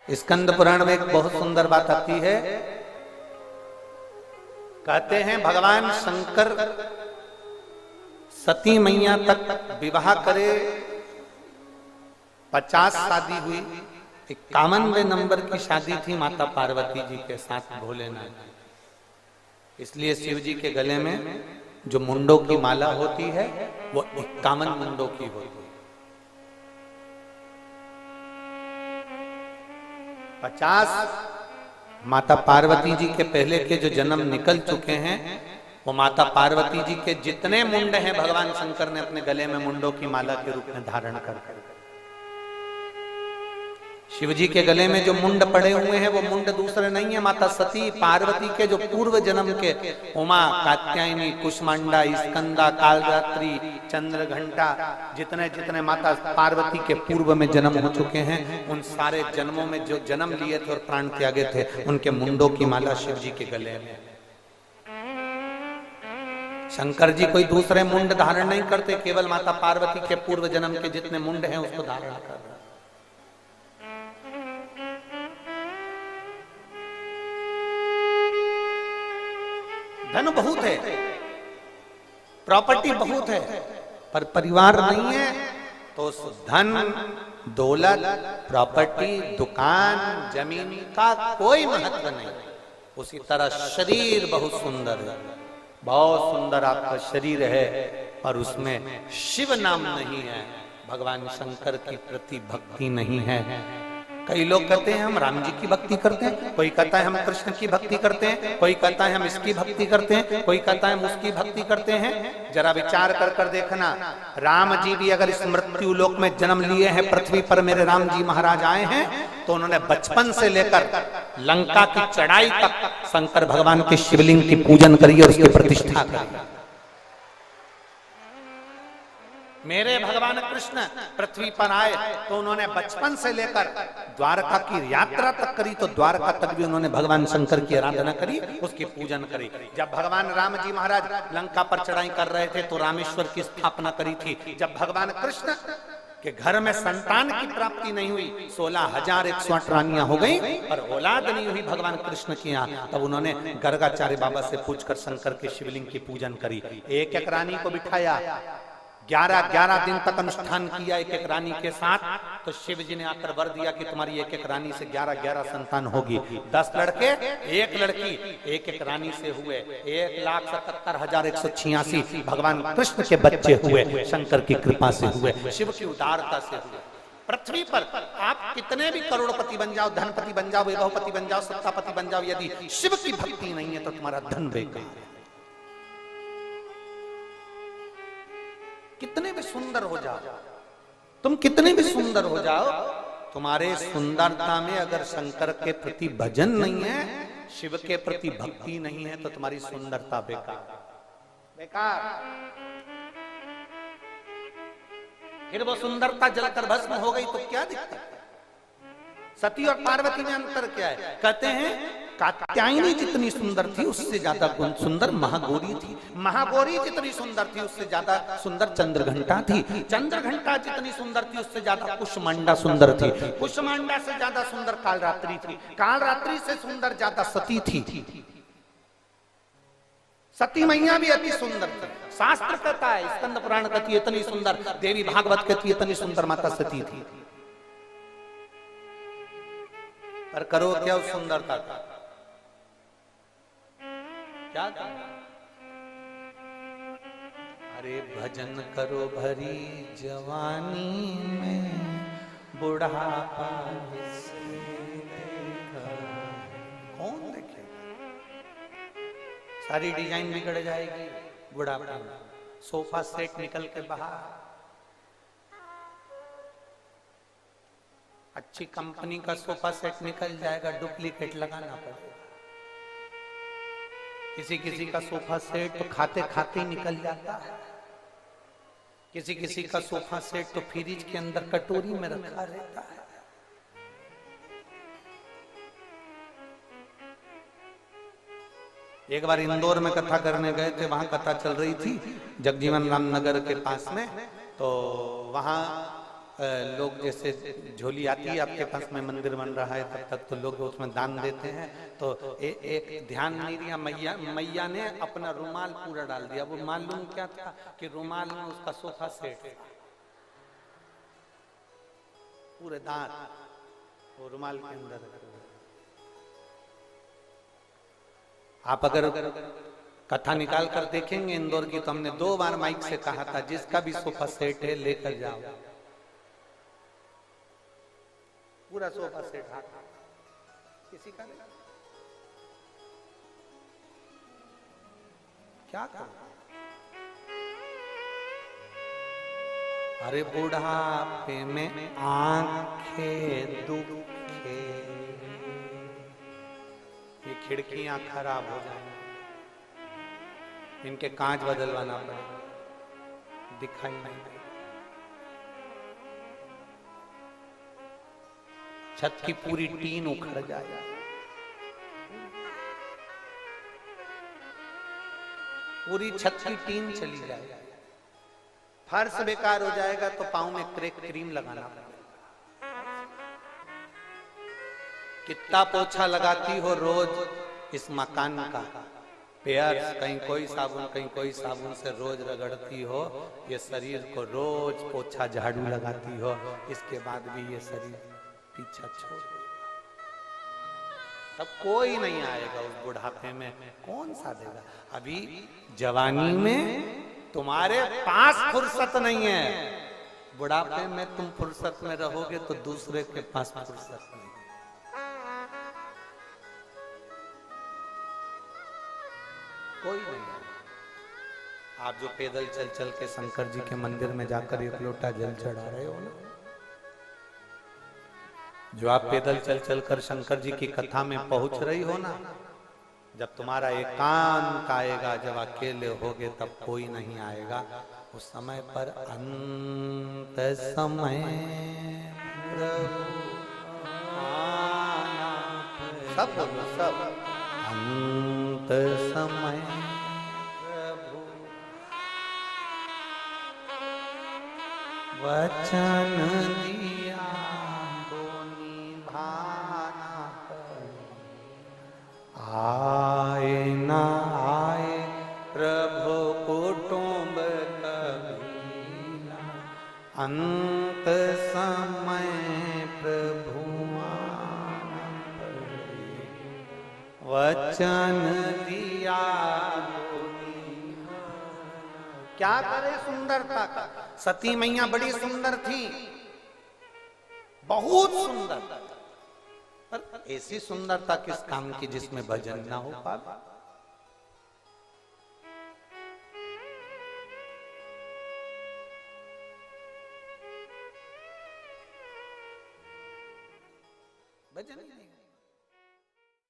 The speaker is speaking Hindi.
स्कंद पुराण में एक बहुत सुंदर बात आती है। कहते हैं भगवान शंकर सती मैया तक विवाह करे, 50 शादी हुई, 51वें नंबर की शादी थी माता पार्वती जी के साथ भोलेनाथ। इसलिए शिव जी के गले में जो मुंडों की माला होती है वो 51 मुंडों की होती है। 50 माता पार्वती जी के पहले के जो जन्म निकल चुके हैं, वो माता पार्वती जी के जितने मुंड हैं भगवान शंकर ने अपने गले में मुंडों की माला के रूप में धारण कर। शिव जी के गले में जो मुंड पड़े हुए हैं वो मुंड दूसरे नहीं है, माता सती पार्वती के जो पूर्व जन्म के उमा, कात्यायनी, कुष्मांडा, स्कंदा, कालरात्रि, चंद्रघंटा, जितने जितने माता पार्वती के पूर्व में जन्म हो चुके हैं, उन सारे जन्मों में जो जन्म लिए थे और प्राण त्यागे थे, उनके मुंडों की माला शिव जी के गले में। शंकर जी कोई दूसरे मुंड धारण नहीं करते, केवल माता पार्वती के पूर्व जन्म के जितने मुंड हैं उसको धारण कर रहे। धन बहुत है, प्रॉपर्टी बहुत है, पर परिवार नहीं है, तो उस धन, दौलत, प्रॉपर्टी, दुकान, जमीन का कोई महत्व नहीं। उसी तरह शरीर बहुत सुंदर है, बहुत सुंदर आपका शरीर है, और उसमें शिव नाम नहीं है, भगवान शंकर की प्रति भक्ति नहीं है। कई लोग कहते हैं हम राम जी की भक्ति करते हैं, कोई कहता है हम कृष्ण की भक्ति करते हैं, कोई कहता है हम इसकी भक्ति करते हैं, कोई कहता है हम उसकी भक्ति करते हैं। जरा विचार कर कर देखना, राम जी भी अगर इस मृत्यु लोक में जन्म लिए हैं, पृथ्वी पर मेरे राम जी महाराज आए हैं, तो उन्होंने बचपन से लेकर लंका की चढ़ाई तक शंकर भगवान के शिवलिंग की पूजन करी और उसकी प्रतिष्ठा करी। मेरे भगवान कृष्ण पृथ्वी पर आए तो उन्होंने बचपन से लेकर द्वारका की यात्रा तक करी, तो द्वारका तक भी उन्होंने भगवान शंकर की आराधना करी, उसकी पूजन करी। जब भगवान राम जी महाराज लंका पर चढ़ाई कर रहे थे तो रामेश्वर की स्थापना करी थी। जब भगवान कृष्ण के घर में संतान की प्राप्ति नहीं हुई, 16,108 रानियां हो गई और औलाद नहीं हुई भगवान कृष्ण की यहाँ, तब उन्होंने गर्गाचार्य बाबा से पूछकर शंकर के शिवलिंग की पूजन करी। एक एक रानी को बिठाया, 11 दिन तक अनुष्ठान किया एक एक रानी के साथ, तो शिव जी ने आकर वर दिया कि तुम्हारी एक एक रानी से 11 संतान होगी। 10 लड़के 1 लड़की एक एक रानी से हुए 1,77,186 भगवान कृष्ण के बच्चे हुए, शंकर की कृपा से हुए, शिव की उदारता से हुए। पृथ्वी पर आप कितने भी करोड़पति बन जाओ, धनपति बन जाओ, वैभवपति बन जाओ, सत्तापति बन जाओ, यदि शिव की भक्ति नहीं है तो तुम्हारा धन बेकार है। कितने भी सुंदर हो जाओ, तुम कितने भी सुंदर हो जाओ, तुम्हारे सुंदरता में अगर शंकर के प्रति भजन नहीं है, शिव के प्रति भक्ति नहीं है, तो तुम्हारी सुंदरता बेकार बेकार। फिर वो सुंदरता जलकर भस्म हो गई तो क्या दिक्कत? सती और पार्वती में अंतर क्या है? कहते हैं कात्यायनी जितनी सुंदर थी उससे ज्यादा सुंदर महागौरी थी, महागौरी जितनी सुंदर थी उससे ज्यादा सुंदर चंद्रघंटा थी, चंद्रघंटा जितनी सुंदर थी उससे ज्यादा कुष्मांडा सुंदर थी, कुष्मांडा से ज्यादा सुंदर कालरात्रि थी, कालरात्रि से सुंदर ज्यादा सती थी। सती मैया भी अति सुंदर थी। शास्त्र कहता है, स्कंद पुराण कहती है इतनी सुंदर, देवी भागवत कहती है इतनी सुंदर माता सती थी। पर करो क्या उस सुंदरता का? क्या था? अरे भजन करो भरी जवानी में, बुढ़ापा कौन देखेगा? सारी डिजाइन बिगड़ जाएगी बुढ़ापा में। सोफा सेट निकल के बाहर, अच्छी कंपनी का सोफा सेट निकल जाएगा, डुप्लीकेट लगाना पड़ेगा। किसी किसी का सोफा सेट तो खाते खाते ही निकल जाता है, किसी किसी का सोफा सेट तो फ्रिज के अंदर कटोरी में रखा रहता है। एक बार इंदौर में कथा करने गए थे, वहां कथा चल रही थी जगजीवन राम नगर के पास में, तो वहां लोग जैसे झोली आती है आपके पास में, मंदिर बन रहा है तब तक तो लोग उसमें दान देते हैं, तो एक ध्यान नहीं दिया, मैया ने अपना रुमाल पूरा डाल दिया। वो मालूम क्या था कि रुमाल में उसका सोफा सेट था, पूरे दांत वो रुमाल के अंदर रखे हुए। आप अगर कथा निकाल कर देखेंगे इंदौर की, तो हमने 2 बार माइक से कहा था जिसका भी सोफा सेट है लेकर जाओ, पूरा सोफा सेट हाथ किसी का नहीं। क्या करो, अरे बुढ़ापे में आंखें दुखे, ये खिड़कियां खराब हो जाएंगी, इनके कांच बदलवाना पड़ेगा, दिखाई नहीं देगा, छत की पूरी टीन उखड़ जाएगी, पूरी छत की टीन चली जाएगी, फर्श बेकार हो जाएगा, तो पांव में क्रैक क्रीम लगाना पड़ेगा। कितना पोछा लगाती हो रोज इस मकान का, पेयर कहीं कोई साबुन कहीं कोई साबुन से रोज रगड़ती हो, ये शरीर को रोज पोछा झाड़ू लगाती हो, इसके बाद भी ये शरीर पीछा छोड़, तब कोई नहीं आएगा उस बुढ़ापे में, कौन सा देगा। अभी जवानी में तुम्हारे पास फुर्सत नहीं है, बुढ़ापे में तुम फुर्सत में रहोगे तो दूसरे के पास फुर्सत नहीं। कोई नहीं। आप जो पैदल चल चल के शंकर जी के मंदिर में जाकर 1 लोटा जल चढ़ा रहे हो ना, जो आप पैदल चल चल कर शंकर जी की कथा में पहुंच रही हो ना, जब तुम्हारा एकांत आएगा, जब अकेले होगे, तब कोई नहीं आएगा, उस समय पर अंत समय प्रभु आना, सब बोलो सब, अंत समय प्रभु वचन दिया तो निभाना, आए ना आए प्रभु कुटुंब कभी ना, अंत समय प्रभु आना पड़े, वचन दिया तो निभाना। क्या करे सुंदरता का, सती मैया बड़ी सुंदर थी, बहुत सुंदर, पर ऐसी सुंदरता किस काम की जिसमें भजन ना हो पाए। भजन ही नहीं।